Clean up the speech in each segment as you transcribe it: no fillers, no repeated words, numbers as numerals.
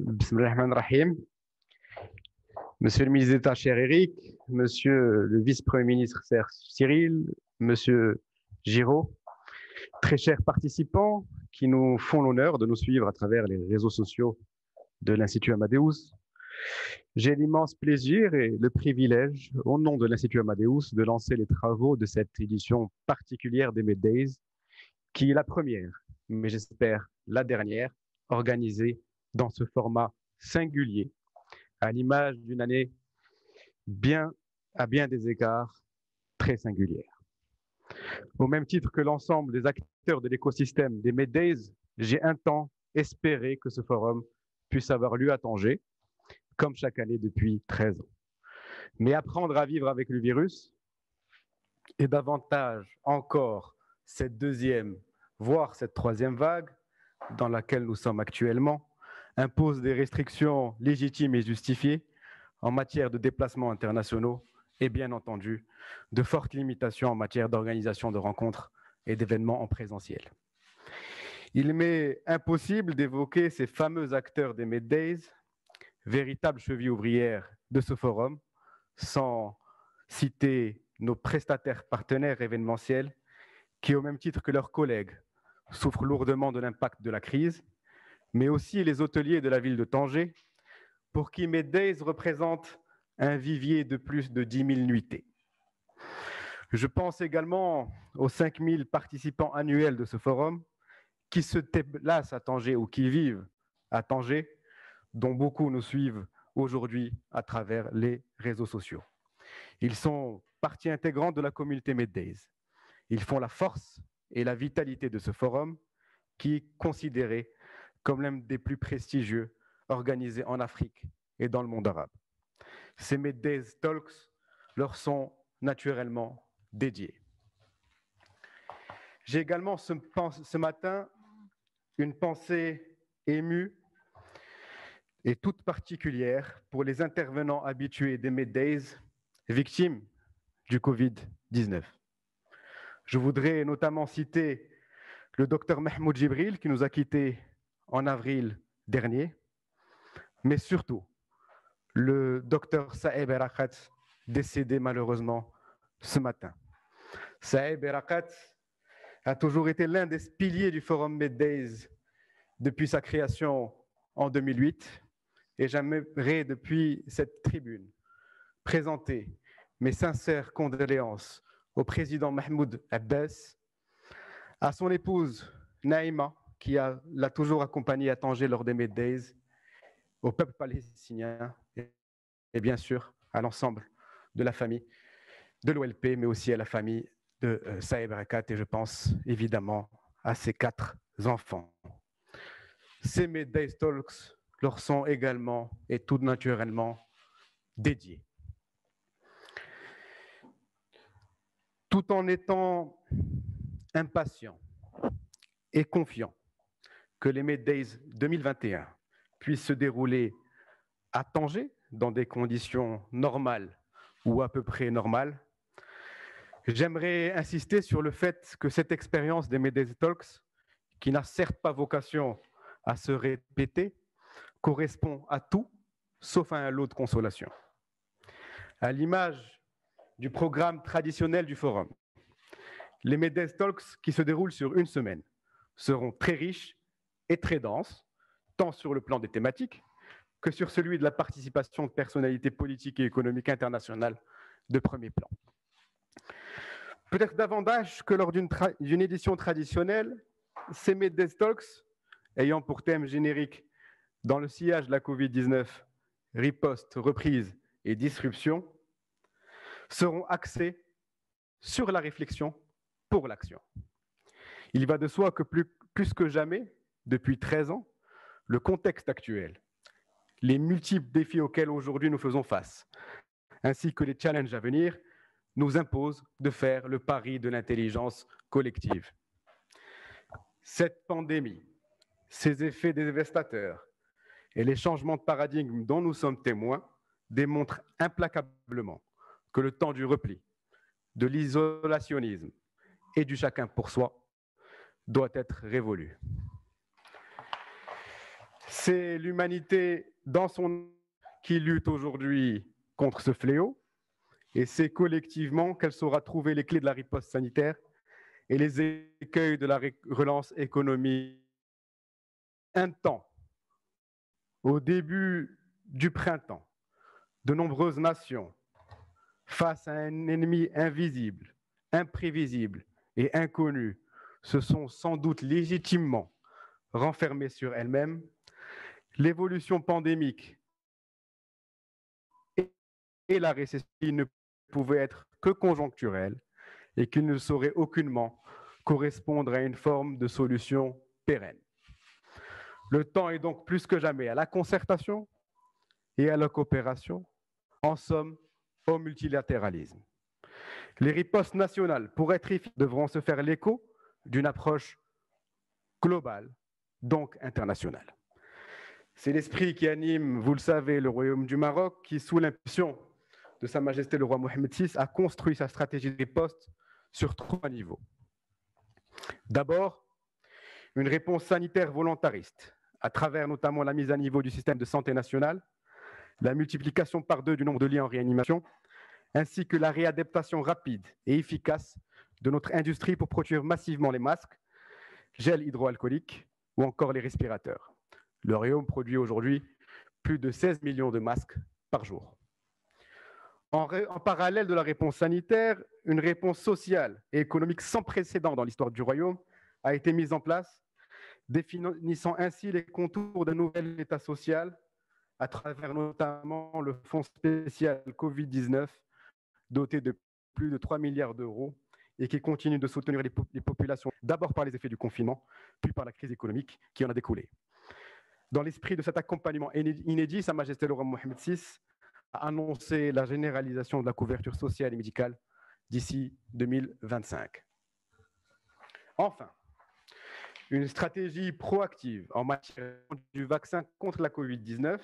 Bismillahirrahmanirrahim. Monsieur le ministre d'État, cher Eric, monsieur le vice-premier ministre, cher Cyril, monsieur Giraud, très chers participants qui nous font l'honneur de nous suivre à travers les réseaux sociaux de l'Institut Amadeus. J'ai l'immense plaisir et le privilège, au nom de l'Institut Amadeus, de lancer les travaux de cette édition particulière des Meddays, qui est la première, mais j'espère la dernière, organisée dans ce format singulier, à l'image d'une année à bien des égards, très singulière. Au même titre que l'ensemble des acteurs de l'écosystème des Meddays, j'ai un temps espéré que ce forum puisse avoir lieu à Tanger, comme chaque année depuis 13 ans. Mais apprendre à vivre avec le virus, et davantage encore cette deuxième, voire cette troisième vague dans laquelle nous sommes actuellement, impose des restrictions légitimes et justifiées en matière de déplacements internationaux et bien entendu de fortes limitations en matière d'organisation de rencontres et d'événements en présentiel. Il m'est impossible d'évoquer ces fameux acteurs des Meddays, véritables chevilles ouvrières de ce forum, sans citer nos prestataires partenaires événementiels qui, au même titre que leurs collègues, souffrent lourdement de l'impact de la crise, mais aussi les hôteliers de la ville de Tanger, pour qui Meddays représente un vivier de plus de 10 000 nuitées. Je pense également aux 5 000 participants annuels de ce forum qui se déplacent à Tanger ou qui vivent à Tanger, dont beaucoup nous suivent aujourd'hui à travers les réseaux sociaux. Ils sont partie intégrante de la communauté Meddays. Ils font la force et la vitalité de ce forum qui est considéré comme l'un des plus prestigieux organisés en Afrique et dans le monde arabe. Ces Meddays Talks leur sont naturellement dédiés. J'ai également ce matin une pensée émue et toute particulière pour les intervenants habitués des Meddays victimes du Covid-19. Je voudrais notamment citer le docteur Mahmoud Jibril qui nous a quittés en avril dernier, mais surtout le docteur Saeb Erakat, décédé malheureusement ce matin. Saeb Erakat a toujours été l'un des piliers du Forum Meddays depuis sa création en 2008 et j'aimerais depuis cette tribune présenter mes sincères condoléances au président Mahmoud Abbas, à son épouse Naïma, qui l'a toujours accompagné à Tanger lors des Meddays, au peuple palestinien et bien sûr à l'ensemble de la famille de l'OLP, mais aussi à la famille de Saeb Erakat et je pense évidemment à ses 4 enfants. Ces Meddays Talks leur sont également et tout naturellement dédiés. Tout en étant impatient et confiant que les Meddays 2021 puissent se dérouler à Tanger dans des conditions normales ou à peu près normales, j'aimerais insister sur le fait que cette expérience des Meddays Talks, qui n'a certes pas vocation à se répéter, correspond à tout sauf à un lot de consolation. À l'image du programme traditionnel du forum, les Meddays Talks qui se déroulent sur une semaine seront très riches et très denses, tant sur le plan des thématiques que sur celui de la participation de personnalités politiques et économiques internationales de premier plan. Peut-être davantage que lors d'une édition traditionnelle, ces Meddays Talks, ayant pour thème générique dans le sillage de la Covid-19, riposte, reprise et disruption, seront axés sur la réflexion pour l'action. Il va de soi que plus que jamais, depuis 13 ans, le contexte actuel, les multiples défis auxquels aujourd'hui nous faisons face, ainsi que les challenges à venir, nous imposent de faire le pari de l'intelligence collective. Cette pandémie, ses effets dévastateurs et les changements de paradigme dont nous sommes témoins démontrent implacablement que le temps du repli, de l'isolationnisme et du chacun pour soi doit être révolu. C'est l'humanité dans son qui lutte aujourd'hui contre ce fléau, et c'est collectivement qu'elle saura trouver les clés de la riposte sanitaire et les écueils de la relance économique. Un temps, au début du printemps, de nombreuses nations, face à un ennemi invisible, imprévisible et inconnu, se sont sans doute légitimement renfermées sur elles-mêmes. L'évolution pandémique et la récession ne pouvaient être que conjoncturelles et qu'il ne saurait aucunement correspondre à une forme de solution pérenne. Le temps est donc plus que jamais à la concertation et à la coopération, en somme, au multilatéralisme. Les ripostes nationales, pour être efficaces, devront se faire l'écho d'une approche globale, donc internationale. C'est l'esprit qui anime, vous le savez, le Royaume du Maroc, qui, sous l'impulsion de Sa Majesté le roi Mohamed VI, a construit sa stratégie de riposte sur 3 niveaux. D'abord, une réponse sanitaire volontariste, à travers notamment la mise à niveau du système de santé national, la multiplication par 2 du nombre de lits en réanimation, ainsi que la réadaptation rapide et efficace de notre industrie pour produire massivement les masques, gel hydroalcoolique ou encore les respirateurs. Le Royaume produit aujourd'hui plus de 16 millions de masques par jour. En parallèle de la réponse sanitaire, une réponse sociale et économique sans précédent dans l'histoire du Royaume a été mise en place, définissant ainsi les contours d'un nouvel État social à travers notamment le Fonds spécial Covid-19, doté de plus de 3 milliards d'euros et qui continue de soutenir les populations, d'abord par les effets du confinement, puis par la crise économique qui en a découlé. Dans l'esprit de cet accompagnement inédit, Sa Majesté le roi Mohamed VI a annoncé la généralisation de la couverture sociale et médicale d'ici 2025. Enfin, une stratégie proactive en matière du vaccin contre la Covid-19,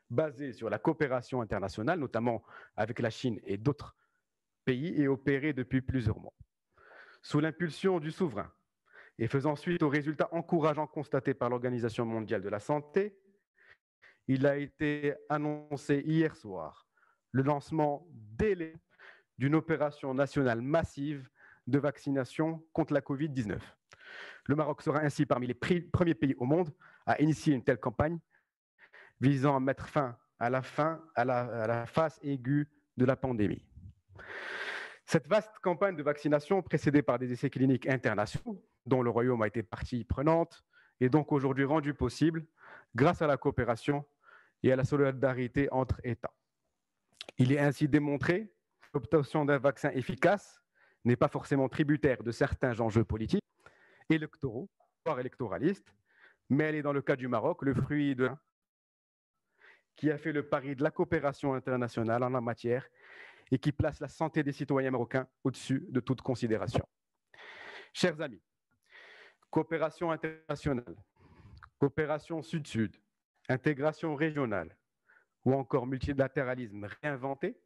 basée sur la coopération internationale, notamment avec la Chine et d'autres pays, est opérée depuis plusieurs mois. Sous l'impulsion du souverain et faisant suite aux résultats encourageants constatés par l'Organisation mondiale de la santé, il a été annoncé hier soir le lancement d'une opération nationale massive de vaccination contre la Covid-19. Le Maroc sera ainsi parmi les premiers pays au monde à initier une telle campagne visant à mettre fin à la phase aiguë de la pandémie. Cette vaste campagne de vaccination, précédée par des essais cliniques internationaux, dont le Royaume a été partie prenante, est donc aujourd'hui rendue possible grâce à la coopération et à la solidarité entre États. Il est ainsi démontré que l'obtention d'un vaccin efficace n'est pas forcément tributaire de certains enjeux politiques, électoraux, voire électoralistes, mais elle est dans le cas du Maroc le fruit de qui a fait le pari de la coopération internationale en la matière et qui place la santé des citoyens marocains au-dessus de toute considération. Chers amis, coopération internationale, coopération sud-sud, intégration régionale ou encore multilatéralisme réinventé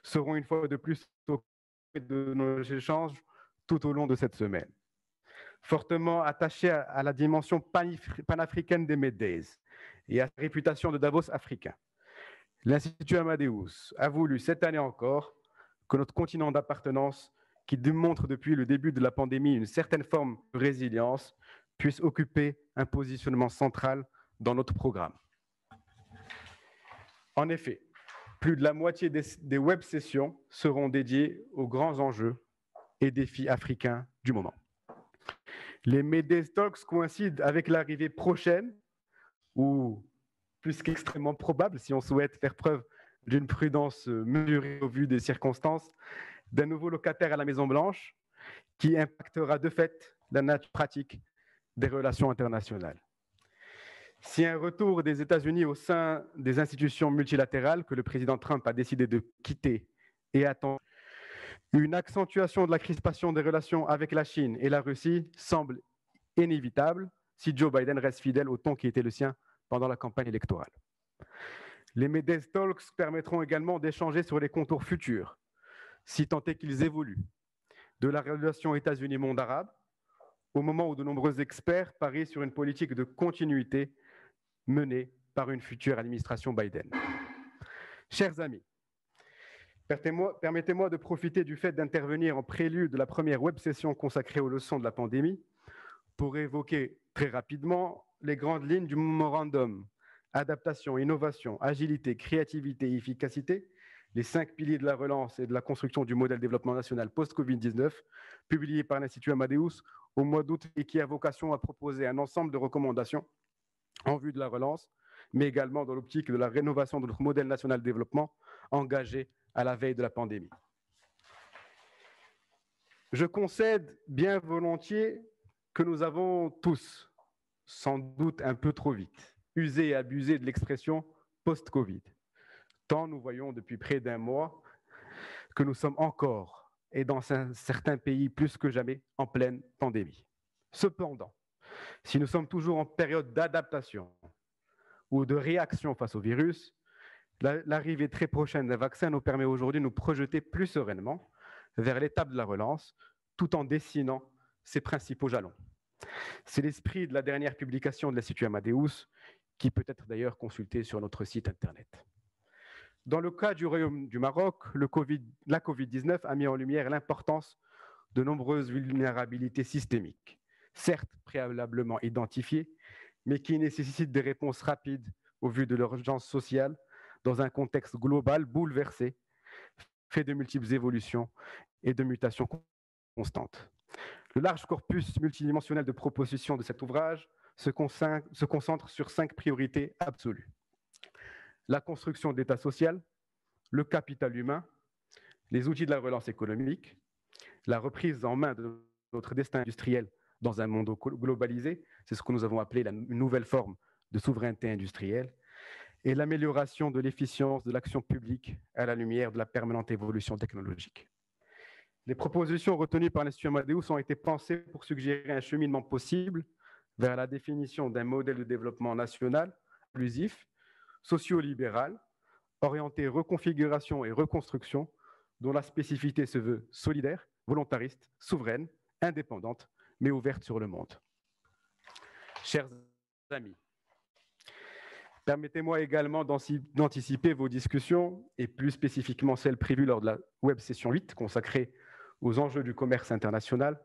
seront une fois de plus au cœur de nos échanges tout au long de cette semaine. Fortement attaché à la dimension panafricaine des MEDES et à sa réputation de Davos africain, l'Institut Amadeus a voulu cette année encore que notre continent d'appartenance, qui démontre depuis le début de la pandémie une certaine forme de résilience, puisse occuper un positionnement central dans notre programme. En effet, plus de la moitié des web-sessions seront dédiées aux grands enjeux et défis africains du moment. Les MEDES Talks coïncident avec l'arrivée prochaine, ou plus qu'extrêmement probable, si on souhaite faire preuve d'une prudence mesurée au vu des circonstances, d'un nouveau locataire à la Maison-Blanche qui impactera de fait la nature pratique des relations internationales. Si un retour des États-Unis au sein des institutions multilatérales que le président Trump a décidé de quitter et attend, une accentuation de la crispation des relations avec la Chine et la Russie semble inévitable si Joe Biden reste fidèle au ton qui était le sien pendant la campagne électorale. Les MEDES Talks permettront également d'échanger sur les contours futurs, si tant est qu'ils évoluent, de la relation États-Unis-monde arabe, au moment où de nombreux experts parient sur une politique de continuité menée par une future administration Biden. Chers amis, permettez-moi de profiter du fait d'intervenir en prélude de la première web session consacrée aux leçons de la pandémie pour évoquer très rapidement les grandes lignes du mémorandum adaptation, innovation, agilité, créativité et efficacité, les 5 piliers de la relance et de la construction du modèle développement national post-Covid-19, publié par l'Institut Amadeus au mois d'août et qui a vocation à proposer un ensemble de recommandations en vue de la relance, mais également dans l'optique de la rénovation de notre modèle national de développement engagé à la veille de la pandémie. Je concède bien volontiers que nous avons tous, sans doute un peu trop vite, usé et abusé de l'expression post-Covid. Tant nous voyons depuis près d'un mois que nous sommes encore, et dans certains pays plus que jamais, en pleine pandémie. Cependant, si nous sommes toujours en période d'adaptation ou de réaction face au virus, l'arrivée très prochaine d'un vaccin nous permet aujourd'hui de nous projeter plus sereinement vers l'étape de la relance, tout en dessinant ses principaux jalons. C'est l'esprit de la dernière publication de l'Institut Amadeus, qui peut être d'ailleurs consulté sur notre site internet. Dans le cas du Royaume du Maroc, la Covid-19 a mis en lumière l'importance de nombreuses vulnérabilités systémiques, certes préalablement identifiées, mais qui nécessitent des réponses rapides au vu de l'urgence sociale dans un contexte global bouleversé, fait de multiples évolutions et de mutations constantes. Le large corpus multidimensionnel de propositions de cet ouvrage se concentre sur 5 priorités absolues. La construction de l'État social, le capital humain, les outils de la relance économique, la reprise en main de notre destin industriel dans un monde globalisé, c'est ce que nous avons appelé une nouvelle forme de souveraineté industrielle, et l'amélioration de l'efficience de l'action publique à la lumière de la permanente évolution technologique. Les propositions retenues par l'Institut Amadeus ont été pensées pour suggérer un cheminement possible vers la définition d'un modèle de développement national, inclusif, socio-libéral, orienté reconfiguration et reconstruction, dont la spécificité se veut solidaire, volontariste, souveraine, indépendante, mais ouverte sur le monde. Chers amis, permettez-moi également d'anticiper vos discussions, et plus spécifiquement celles prévues lors de la web session 8, consacrée aux enjeux du commerce international,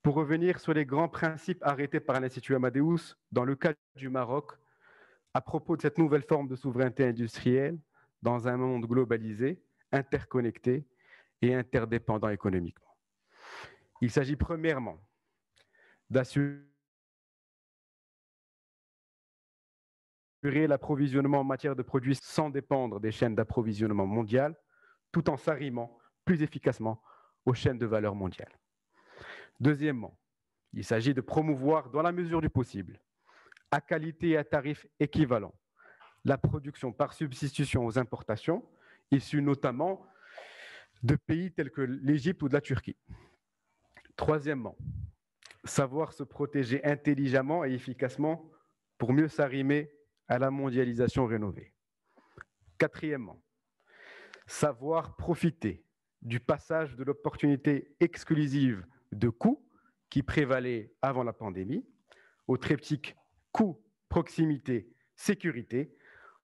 pour revenir sur les grands principes arrêtés par l'Institut Amadeus dans le cas du Maroc à propos de cette nouvelle forme de souveraineté industrielle dans un monde globalisé, interconnecté et interdépendant économiquement. Il s'agit premièrement d'assurer l'approvisionnement en matière de produits sans dépendre des chaînes d'approvisionnement mondiales, tout en s'arrimant plus efficacement aux chaînes de valeur mondiales. Deuxièmement, il s'agit de promouvoir, dans la mesure du possible, à qualité et à tarif équivalents, la production par substitution aux importations, issues notamment de pays tels que l'Égypte ou de la Turquie. Troisièmement, savoir se protéger intelligemment et efficacement pour mieux s'arrimer à la mondialisation rénovée. Quatrièmement, savoir profiter du passage de l'opportunité exclusive de coûts qui prévalait avant la pandémie au triptyque coût, proximité, sécurité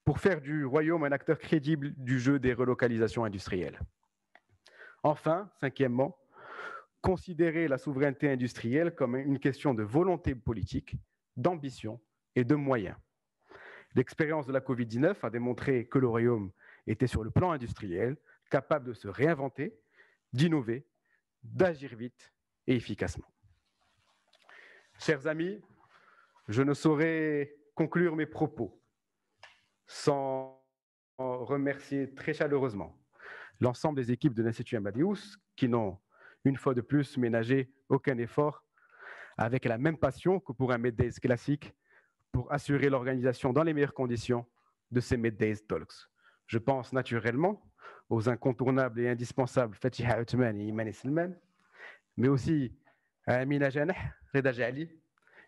pour faire du royaume un acteur crédible du jeu des relocalisations industrielles. Enfin, cinquièmement, considérer la souveraineté industrielle comme une question de volonté politique, d'ambition et de moyens. L'expérience de la Covid-19 a démontré que le royaume était sur le plan industriel capable de se réinventer, d'innover, d'agir vite et efficacement. Chers amis, je ne saurais conclure mes propos sans remercier très chaleureusement l'ensemble des équipes de l'Institut Amadeus qui n'ont, une fois de plus, ménagé aucun effort avec la même passion que pour un Meddays classique pour assurer l'organisation dans les meilleures conditions de ces Meddays Talks. Je pense naturellement aux incontournables et indispensables Fatiha Othman et Imani Selman, mais aussi à Amina Janah, Reda Jali,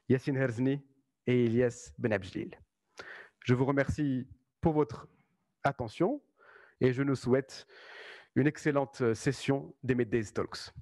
Yassine Herzni et Ilyas Ben Abdjlil. Je vous remercie pour votre attention et je nous souhaite une excellente session des Meddays Talks.